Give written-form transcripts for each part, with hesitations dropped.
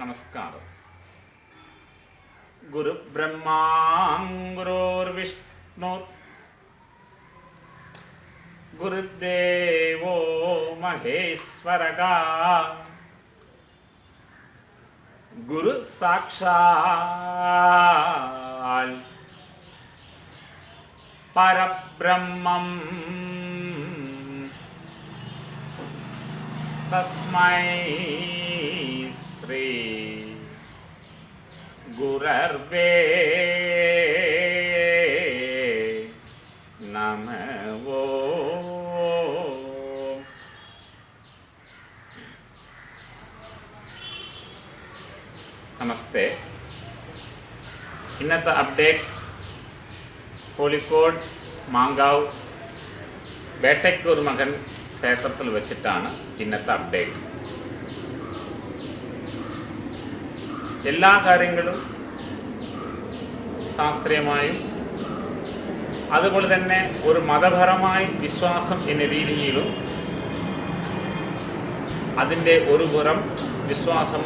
നമസ്കാരം. ഗുരു ബ്രഹ്മാ ഗുരുർവിഷ്ണു ഗുരുദേവോ മഹേശ്വരക ഗുരു സാക്ഷാൽ പരബ്രഹ്മം തസ്മൈ ശ്രീ ഗുരർവേ നമോ. നമസ്തേ. ഇന്നത്തെ അപ്ഡേറ്റ് കോഴിക്കോട് മാങ്കാവ് വേട്ടയ്ക്കൂർ മകൻ ക്ഷേത്രത്തിൽ വെച്ചിട്ടാണ് ഇന്നത്തെ അപ്ഡേറ്റ്. എല്ലാ കാര്യങ്ങളും ശാസ്ത്രീയമായും അതുപോലെ തന്നെ ഒരു മതപരമായ വിശ്വാസം എന്ന രീതിയിലും അതിൻ്റെ ഒരു പുറം വിശ്വാസം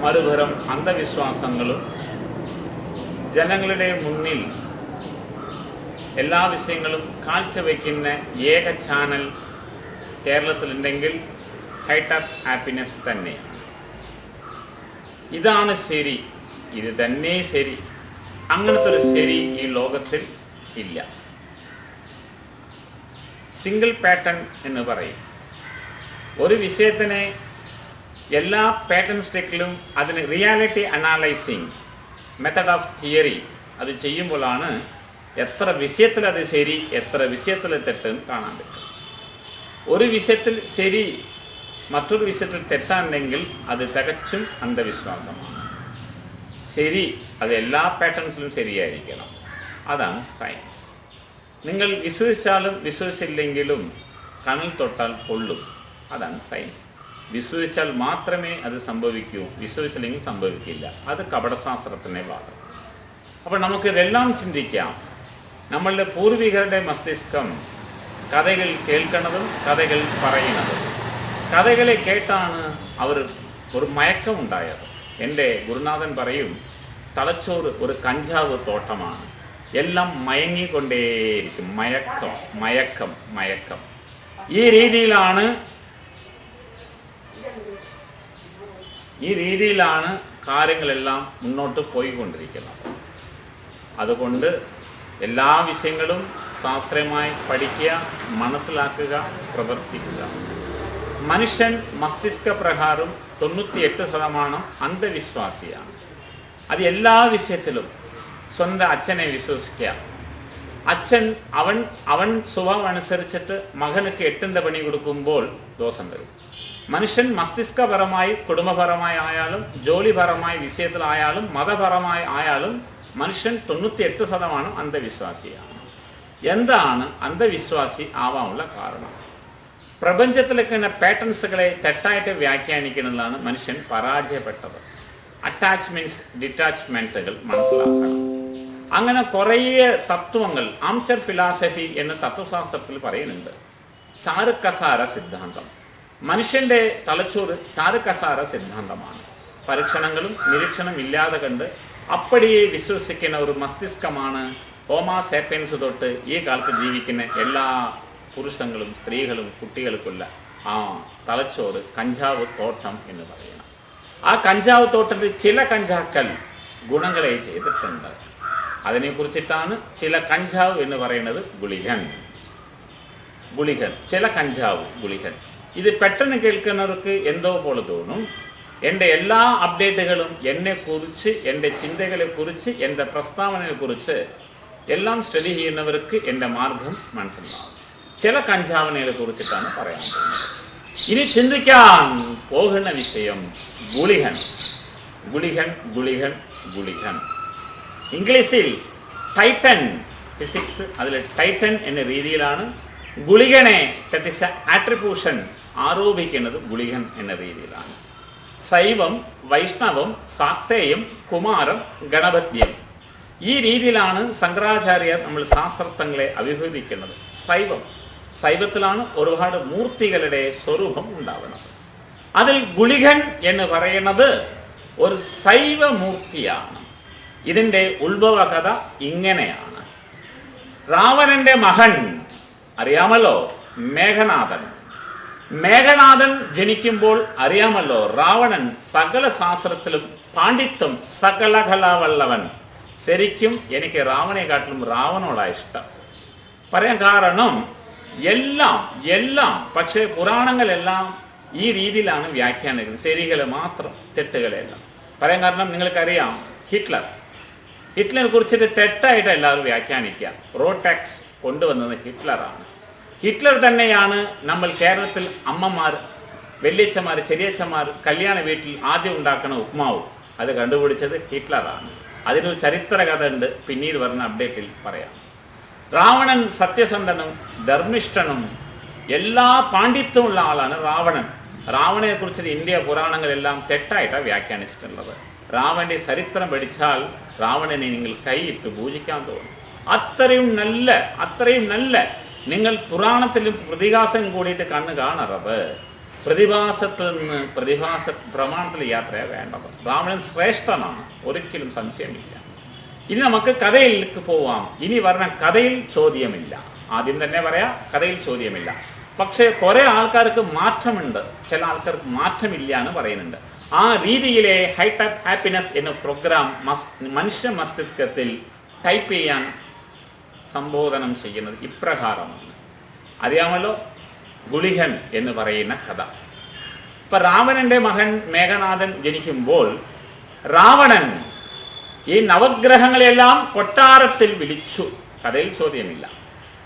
മറുപുറം അന്ധവിശ്വാസങ്ങളും ജനങ്ങളുടെ മുന്നിൽ എല്ലാ വിഷയങ്ങളും കാഴ്ചവെക്കുന്ന ഏക ചാനൽ കേരളത്തിലുണ്ടെങ്കിൽ ഹൈടെക് ഹാപ്പിനെസ് തന്നെ. ഇതാണ് ശരി, ഇത് തന്നെ ശരി, അങ്ങനത്തെ ഒരു ശരി ഈ ലോകത്തിൽ ഇല്ല. സിംഗിൾ പാറ്റേൺ എന്ന് പറയും. ഒരു വിഷയത്തിനെ എല്ലാ പാറ്റേൺ സ്റ്റെക്കിലും അതിന് റിയാലിറ്റി അനാലൈസിങ് മെത്തഡ് ഓഫ് തിയറി അത് ചെയ്യുമ്പോഴാണ് എത്ര വിഷയത്തിൽ അത് ശരി എത്ര വിഷയത്തിൽ തെറ്റെന്ന് കാണാൻ പറ്റും. ഒരു വിഷയത്തിൽ ശരി മറ്റൊരു വിഷയത്തിൽ തെറ്റാണെങ്കിൽ അത് തികച്ചും അന്ധവിശ്വാസമാണ്. ശരി അത് എല്ലാ പാറ്റേൺസിലും ശരിയായിരിക്കണം. അതാണ് സയൻസ്. നിങ്ങൾ വിശ്വസിച്ചാലും വിശ്വസിച്ചില്ലെങ്കിലും കണ്ണിൽ തൊട്ടാൽ കൊള്ളും. അതാണ് സയൻസ്. വിശ്വസിച്ചാൽ മാത്രമേ അത് സംഭവിക്കൂ, വിശ്വസിച്ചില്ലെങ്കിൽ സംഭവിക്കില്ല. അത് കപടശാസ്ത്രത്തിൻ്റെ ഭാഗം. അപ്പോൾ നമുക്കിതെല്ലാം ചിന്തിക്കാം. നമ്മളുടെ പൂർവികരുടെ മസ്തിഷ്കം കഥകൾ കേൾക്കുന്നതും കഥകൾ പറയുന്നതും. കഥകളെ കേട്ടാണ് അവർ ഒരു മയക്കമുണ്ടായത്. എൻ്റെ ഗുരുനാഥൻ പറയും, തലച്ചോറ് ഒരു കഞ്ചാവ് തോട്ടമാണ്, എല്ലാം മയങ്ങിക്കൊണ്ടേയിരിക്കും. മയക്കം മയക്കം മയക്കം. ഈ രീതിയിലാണ് കാര്യങ്ങളെല്ലാം മുന്നോട്ട് പോയിക്കൊണ്ടിരിക്കുന്നത്. അതുകൊണ്ട് എല്ലാ വിഷയങ്ങളും ശാസ്ത്രീയമായി പഠിക്കുക, മനസ്സിലാക്കുക, പ്രവർത്തിക്കുക. മനുഷ്യൻ മസ്തിഷ്ക പ്രകാരം 98% അന്ധവിശ്വാസിയാണ്. അത് എല്ലാ വിഷയത്തിലും സ്വന്തം അച്ഛനെ വിശ്വസിക്കുക. അച്ഛൻ അവൻ സ്വഭാവം അനുസരിച്ചിട്ട് മകനക്ക് 8ന്റെ പണി കൊടുക്കുമ്പോൾ ദോഷം വരും. മനുഷ്യൻ മസ്തിഷ്കപരമായി കുടുംബപരമായി ആയാലും ജോലിപരമായ വിഷയത്തിലായാലും മതപരമായി ആയാലും മനുഷ്യൻ 98% അന്ധവിശ്വാസിയാണ്. എന്താണ് അന്ധവിശ്വാസി ആവാനുള്ള കാരണം? പ്രപഞ്ചത്തിലേക്ക് പാറ്റേൺസുകളെ തെറ്റായിട്ട് വ്യാഖ്യാനിക്കുന്നതാണ് മനുഷ്യൻ പരാജയപ്പെട്ടത്. അറ്റാച്ച്മെന്റ്സ് ഡിറ്റാച്ച്മെന്റുകൾ മനസ്സിലാക്കണം. അങ്ങനെ കുറേ തത്വങ്ങൾ ആംചർ ഫിലോസഫി എന്ന തത്വശാസ്ത്രത്തിൽ പറയുന്നുണ്ട്. ചാരുകസാര സിദ്ധാന്തം. മനുഷ്യൻ്റെ തലച്ചോറ് ചാരുകസാര സിദ്ധാന്തമാണ്. പരീക്ഷണങ്ങളും നിരീക്ഷണം ഇല്ലാതെ കണ്ട് അപ്പടിയെ വിശ്വസിക്കുന്ന ഒരു മസ്തിഷ്കമാണ് ഹോമോസാപ്പിയൻസ് തൊട്ട് ഈ കാലത്ത് ജീവിക്കുന്ന എല്ലാ പുരുഷങ്ങളും സ്ത്രീകളും കുട്ടികൾക്കുള്ള ആ തലച്ചോറ് കഞ്ചാവ് തോട്ടം എന്ന് പറയണം. ആ കഞ്ചാവ് തോട്ടത്തിൽ ചില കഞ്ചാക്കൾ ഗുണങ്ങളെ ചെയ്തിട്ടുണ്ട്. അതിനെക്കുറിച്ചിട്ടാണ് ചില കഞ്ചാവ് എന്ന് പറയുന്നത് ഗുളികൻ. ചില കഞ്ചാവ് ഗുളികൻ. ഇത് പെട്ടെന്ന് കേൾക്കുന്നവർക്ക് എന്തോ പോലെ തോന്നും. എൻ്റെ എല്ലാ അപ്ഡേറ്റുകളും എന്നെക്കുറിച്ച്, എൻ്റെ ചിന്തകളെക്കുറിച്ച്, എൻ്റെ പ്രസ്താവനയെക്കുറിച്ച് എല്ലാം സ്റ്റഡി ചെയ്യുന്നവർക്ക് എൻ്റെ മാർഗം മനസ്സിലാവും. ചില കഞ്ചാവിനെ കുറിച്ചിട്ടാണ് പറയാൻ പോകുന്നത്. ഇനി ചിന്തിക്കാൻ പോകുന്ന വിഷയം ഗുളികൻ. ഇംഗ്ലീഷിൽ ടൈറ്റൻ ഫിസിക്സ്, അതിൽ ടൈറ്റൻ എന്ന രീതിയിലാണ് ഗുളികനെ ആട്രിബ്യൂഷൻ ആരോപിക്കുന്നത്. ഗുളികൻ എന്ന രീതിയിലാണ്. ശൈവം, വൈഷ്ണവം, ശാക്തേയം, കുമാരം, ഗണപത്യം, ഈ രീതിയിലാണ് ശങ്കരാചാര്യർ നമ്മൾ ശാസ്ത്രജ്ഞങ്ങളെ അഭിമുഖീകരിക്കുന്നത്. ശൈവത്തിലാണ് ഒരുപാട് മൂർത്തികളുടെ സ്വരൂപം ഉണ്ടാവുന്നത്. അതിൽ ഗുളികൻ എന്ന് പറയുന്നത് ഒരു ശൈവമൂർത്തിയാണ്. ഇതിൻ്റെ ഉത്ഭവ കഥ ഇങ്ങനെയാണ്. രാവണന്റെ മകൻ അറിയാമല്ലോ, മേഘനാഥൻ. മേഘനാഥൻ ജനിക്കുമ്പോൾ അറിയാമല്ലോ, രാവണൻ സകല ശാസ്ത്രത്തിലും പാണ്ഡിത്യം, സകല കലാവല്ലവൻ. ശരിക്കും എനിക്ക് രാവണയെക്കാട്ടിലും രാവണോടാ ഇഷ്ടം. പറയാൻ കാരണം എല്ലാം പക്ഷേ പുരാണങ്ങളെല്ലാം ഈ രീതിയിലാണ് വ്യാഖ്യാനിക്കുന്നത്. ശരികളെ മാത്രം, തെറ്റുകളെല്ലാം. പറയാൻ കാരണം നിങ്ങൾക്കറിയാം, ഹിറ്റ്ലറെ കുറിച്ചിട്ട് തെറ്റായിട്ട് എല്ലാവരും വ്യാഖ്യാനിക്കുക. റോഡ് ടാക്സ് കൊണ്ടുവന്നത് ഹിറ്റ്ലറാണ്. ഹിറ്റ്ലർ തന്നെയാണ് നമ്മൾ കേരളത്തിൽ അമ്മമാർ, വല്യച്ഛന്മാർ, ചെറിയച്ഛന്മാർ കല്യാണ വീട്ടിൽ ആദ്യം ഉണ്ടാക്കുന്ന ഉപ്മാവ് അത് കണ്ടുപിടിച്ചത് ഹിറ്റ്ലറാണ്. അതിനൊരു ചരിത്ര കഥ ഉണ്ട്, പിന്നീട് വരുന്ന അപ്ഡേറ്റിൽ പറയാം. രാവണൻ സത്യസന്ധനും ധർമ്മിഷ്ഠനും എല്ലാ പാണ്ഡിത്യമുള്ള ആളാണ് രാവണൻ. രാവണനെ കുറിച്ച് ഇന്ത്യ പുരാണങ്ങളെല്ലാം തെറ്റായിട്ടാണ് വ്യാഖ്യാനിച്ചിട്ടുള്ളത്. രാവണന്റെ ചരിത്രം പഠിച്ചാൽ രാവണനെ നിങ്ങൾ കൈയിട്ട് പൂജിക്കാൻ തോന്നും. അത്രയും നല്ല നിങ്ങൾ പുരാണത്തിലും പ്രതിഭാസം കൂടിയിട്ട് കണ്ണ് കാണരുത്. പ്രതിഭാസത്തിൽ നിന്ന് പ്രമാണത്തിൽ യാത്രയാണ് വേണ്ടത്. രാവണൻ ശ്രേഷ്ഠനാണ്, ഒരിക്കലും സംശയമില്ല. ഇനി നമുക്ക് കഥയിലേക്ക് പോവാം. ഇനി പറഞ്ഞ കഥയിൽ ചോദ്യമില്ല. ആദ്യം തന്നെ പറയാം, കഥയിൽ ചോദ്യമില്ല. പക്ഷേ കുറേ ആൾക്കാർക്ക് മാറ്റമുണ്ട്, ചില ആൾക്കാർക്ക് മാറ്റമില്ല എന്ന് പറയുന്നുണ്ട്. ആ രീതിയിലെ ഹൈടെക് ഹാപ്പിനെസ് എന്ന പ്രോഗ്രാം മനുഷ്യ മസ്തിഷ്കത്തിൽ ടൈപ്പ് ചെയ്യാൻ സംബോധനം ചെയ്യുന്നത് ഇപ്രകാരമാണ്. അറിയാമല്ലോ, ഗുളികൻ എന്ന് പറയുന്ന കഥ. ഇപ്പൊ രാവണന്റെ മകൻ മേഘനാഥൻ ജനിക്കുമ്പോൾ രാവണൻ ഈ നവഗ്രഹങ്ങളെല്ലാം കൊട്ടാരത്തിൽ വിളിച്ചു. കഥയിൽ ചോദ്യമില്ല.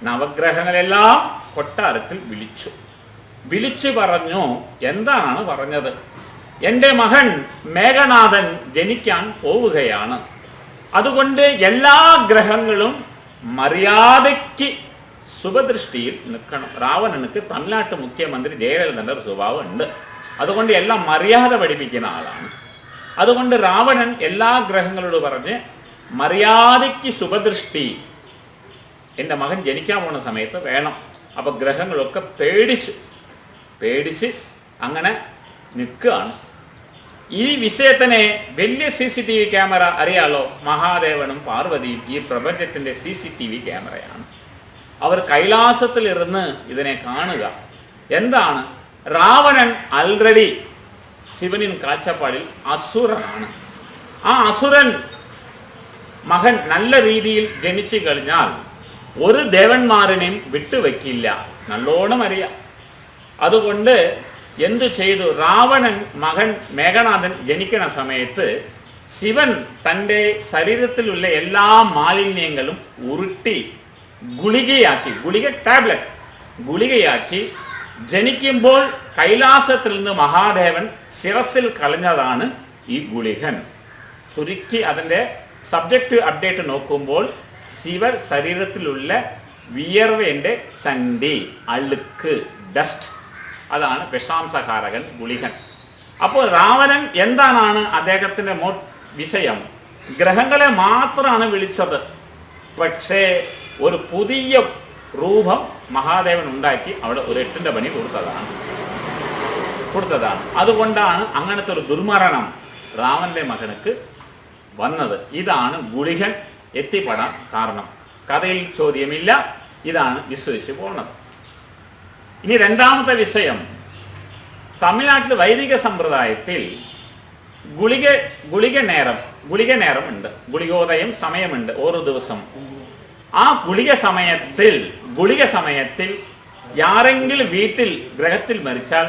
നവഗ്രഹങ്ങളെല്ലാം കൊട്ടാരത്തിൽ വിളിച്ചു പറഞ്ഞു. എന്താണ് പറഞ്ഞത്? എൻ്റെ മകൻ മേഘനാഥൻ ജനിക്കാൻ പോവുകയാണ്. അതുകൊണ്ട് എല്ലാ ഗ്രഹങ്ങളും മര്യാദയ്ക്ക് ശുഭദൃഷ്ടിയിൽ നിൽക്കണം. രാവണനുക്ക് തമിഴ്നാട്ട് മുഖ്യമന്ത്രി ജയലളിതന്റെ ഒരു സ്വഭാവം ഉണ്ട്. അതുകൊണ്ട് എല്ലാം മര്യാദ പഠിപ്പിക്കുന്ന ആളാണ്. അതുകൊണ്ട് രാവണൻ എല്ലാ ഗ്രഹങ്ങളോട് പറഞ്ഞ് മര്യാദയ്ക്ക് ശുഭദൃഷ്ടി എൻ്റെ മകൻ ജനിക്കാൻ പോകുന്ന സമയത്ത് വേണം. അപ്പൊ ഗ്രഹങ്ങളൊക്കെ പേടിച്ച് അങ്ങനെ നിൽക്കുകയാണ്. ഈ വിഷയത്തിനെ വലിയ CCTV ക്യാമറ അറിയാലോ, മഹാദേവനും പാർവതിയും ഈ പ്രപഞ്ചത്തിന്റെ CCTV ക്യാമറയാണ്. അവർ കൈലാസത്തിൽ ഇരുന്ന് ഇതിനെ കാണുക. എന്താണ്? രാവണൻ ആൾറെഡി ശിവനിൻ കാഴ്ചപ്പാടിൽ അസുരനാണ്. ആ അസുരൻ മകൻ നല്ല രീതിയിൽ ജനിച്ചു കഴിഞ്ഞാൽ ഒരു ദേവന്മാരനെയും വിട്ടുവെക്കില്ല, നല്ലോണം അറിയാം. അതുകൊണ്ട് എന്തു ചെയ്തു? രാവണൻ മകൻ മേഘനാഥൻ ജനിക്കുന്ന സമയത്ത് ശിവൻ തൻ്റെ ശരീരത്തിലുള്ള എല്ലാ മാലിന്യങ്ങളും ഉരുട്ടി ഗുളികയാക്കി ജനിക്കുമ്പോൾ കൈലാസത്തിൽ നിന്ന് മഹാദേവൻ ശിരസിൽ കളഞ്ഞതാണ് ഈ ഗുളികൻ. ചുരുക്കി അതിൻ്റെ സബ്ജക്റ്റ് അപ്ഡേറ്റ് നോക്കുമ്പോൾ ശിവ ശരീരത്തിലുള്ള വിയർവേൻ്റെ ചണ്ടി, അഴുക്ക്, ഡസ്റ്റ്, അതാണ് വിഷാംശകാരകൻ ഗുളികൻ. അപ്പോൾ രാവണൻ എന്താണ് അദ്ദേഹത്തിൻ്റെ വിഷയം? ഗ്രഹങ്ങളെ മാത്രമാണ് വിളിച്ചത്. പക്ഷേ ഒരു പുതിയ രൂപം മഹാദേവൻ ഉണ്ടാക്കി അവിടെ ഒരു 8ന്റെ പണി കൊടുത്തതാണ്. അതുകൊണ്ടാണ് അങ്ങനത്തെ ഒരു ദുർമരണം രാവണന്റെ മകനുക്ക് വന്നത്. ഇതാണ് ഗുളികൻ എത്തിപ്പെടാൻ കാരണം. കഥയിൽ ചോദ്യമില്ല, ഇതാണ് വിശ്വസിച്ച് പോകുന്നത്. ഇനി രണ്ടാമത്തെ വിഷയം, തമിഴ്നാട്ടിൽ വൈദിക സമ്പ്രദായത്തിൽ ഗുളിക നേരം ഉണ്ട്, ഗുളികോദയം സമയമുണ്ട് ഓരോ ദിവസം. ആ ഗുളിക സമയത്തിൽ ആരെങ്കിലും വീട്ടിൽ ഗ്രഹത്തിൽ മരിച്ചാൽ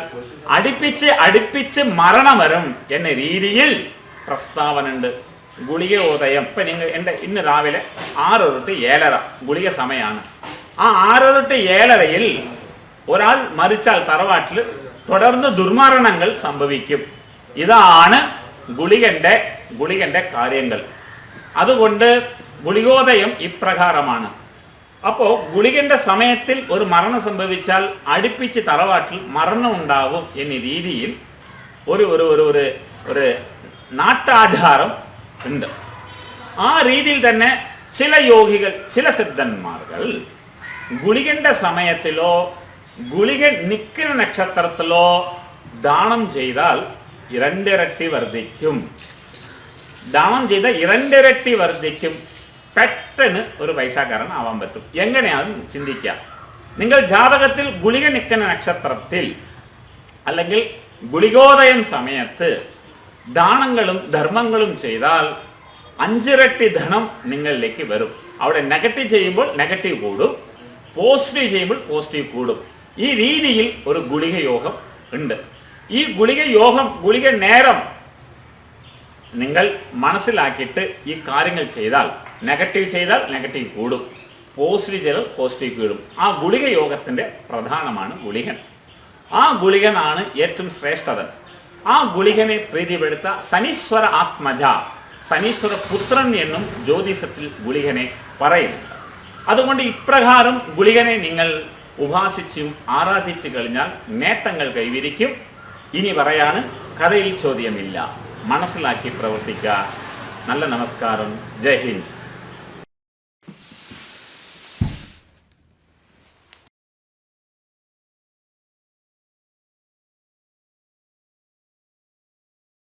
അടുപ്പിച്ച് മരണം വരും എന്ന രീതിയിൽ പ്രസ്താവന ഉണ്ട്. ഗുളികോദയം ഇപ്പൊ ഇന്ന് രാവിലെ 6 to 7 ഗുളിക സമയമാണ്. ആ 6 to 7 ഒരാൾ മരിച്ചാൽ തറവാട്ടിൽ തുടർന്ന് ദുർമരണങ്ങൾ സംഭവിക്കും. ഇതാണ് ഗുളികന്റെ കാര്യങ്ങൾ. അതുകൊണ്ട് ഗുളികോദയം ഇപ്രകാരമാണ്. അപ്പോൾ ഗുളികന്റെ സമയത്തിൽ ഒരു മരണം സംഭവിച്ചാൽ അടുപ്പിച്ച് തറവാട്ടിൽ മരണം ഉണ്ടാവും എന്ന രീതിയിൽ ഒരു നാട്ടാചാരം ഉണ്ട്. ആ രീതിയിൽ തന്നെ ചില യോഗികൾ, ചില സിദ്ധന്മാർകൾ ഗുളികന്റെ സമയത്തിലോ ഗുളിക നിൽക്കുന്ന നക്ഷത്രത്തിലോ ദാനം ചെയ്താൽ 2 ഇരട്ടി വർദ്ധിക്കും. ദാനം ചെയ്ത ഇരണ്ടിരട്ടി വർദ്ധിക്കും. പെട്ടെന്ന് ഒരു പൈസക്കാരൻ ആവാൻ പറ്റും. എങ്ങനെയാണെന്ന് ചിന്തിക്കുക. നിങ്ങൾ ജാതകത്തിൽ ഗുളിക നിൽക്കുന്ന നക്ഷത്രത്തിൽ അല്ലെങ്കിൽ ഗുളികോദയം സമയത്ത് ദാനങ്ങളും ധർമ്മങ്ങളും ചെയ്താൽ 5 ഇരട്ടി ധനം നിങ്ങളിലേക്ക് വരും. അവിടെ നെഗറ്റീവ് ചെയ്യുമ്പോൾ നെഗറ്റീവ് കൂടും, പോസിറ്റീവ് ചെയ്യുമ്പോൾ പോസിറ്റീവ് കൂടും. ഈ രീതിയിൽ ഒരു ഗുളിക യോഗം ഉണ്ട്. ഈ ഗുളിക യോഗം, ഗുളിക നേരം നിങ്ങൾ മനസ്സിലാക്കിയിട്ട് ഈ കാര്യങ്ങൾ ചെയ്താൽ, നെഗറ്റീവ് ചെയ്താൽ നെഗറ്റീവ് കൂടും, പോസിറ്റീവ് ചെയ്താൽ പോസിറ്റീവ് കൂടും. ആ ഗുളിക യോഗത്തിൻ്റെ പ്രധാനമാണ് ഗുളികൻ. ആ ഗുളികനാണ് ഏറ്റവും ശ്രേഷ്ഠതൻ. ആ ഗുളികനെ പ്രീതിപ്പെടുത്ത ശനീശ്വര ആത്മജ, ശനീശ്വര പുത്രൻ എന്നും ജ്യോതിഷത്തിൽ ഗുളികനെ പറയുന്നുണ്ട്. അതുകൊണ്ട് ഇപ്രകാരം ഗുളികനെ നിങ്ങൾ ഉപാസിച്ചും ആരാധിച്ചു കഴിഞ്ഞാൽ നേട്ടങ്ങൾ കൈവരിക്കും. ഇനി പറയാണ്, കഥയിൽ ചോദ്യമില്ല, മനസ്സിലാക്കി പ്രവർത്തിക്കുക. നല്ല നമസ്കാരം. ജയ് ഹിന്ദ്.